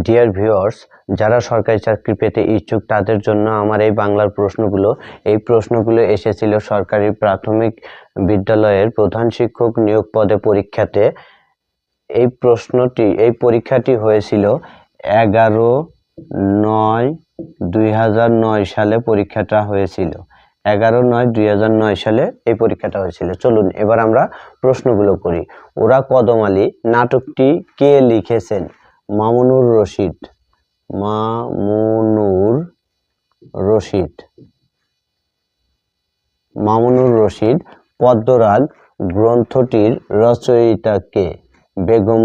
Dear viewers, যারা সরকারি চাকরি পেতে ইচ্ছুক তাদের জন্য আমার এই বাংলার প্রশ্নগুলো এসেছিল সরকারি প্রাথমিক বিদ্যালয়ের প্রধান শিক্ষক নিয়োগ পদে পরীক্ষাতে। এই পরীক্ষাটি হয়েছিল 11/9/2009 সালে পরীক্ষাটা হয়েছিল। 11/9/2009 সালে এই পরীক্ষাটা হয়েছিল। চলুন এবার আমরা প্রশ্নগুলো করি। ওরা কদম আলী নাটকটি কে লিখেছেন? মামুনুর রশিদ। পদ্মরাগ গ্রন্থটির রচয়িতা কে? বেগম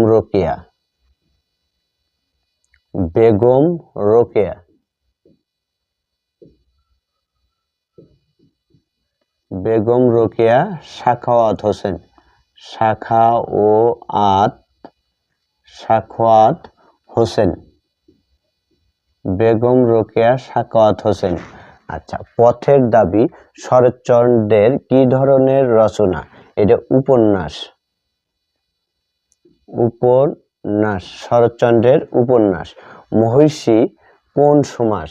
রোকেয়া সাখাওয়াত হোসেন। আচ্ছা, পথের দাবি শরৎচন্দ্রের কি ধরনের রচনা? এটা উপন্যাস। শরৎচন্দ্রের উপন্যাস। মহিষী কোন সমাস?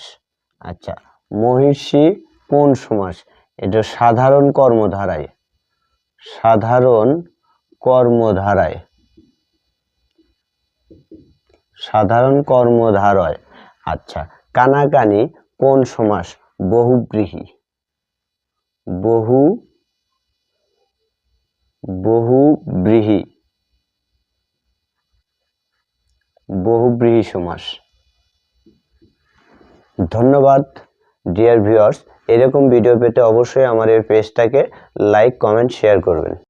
আচ্ছা, মহিষী কোন সমাস? এটা সাধারণ কর্মধারয়। আচ্ছা, কানাকানি কোন সমাস? বহুব্রীহি সমাস। ধন্যবাদ ডিয়ার ভিউয়ার্স, এরকম ভিডিও পেতে অবশ্যই আমার এই পেজটাকে লাইক, কমেন্ট, শেয়ার করবেন।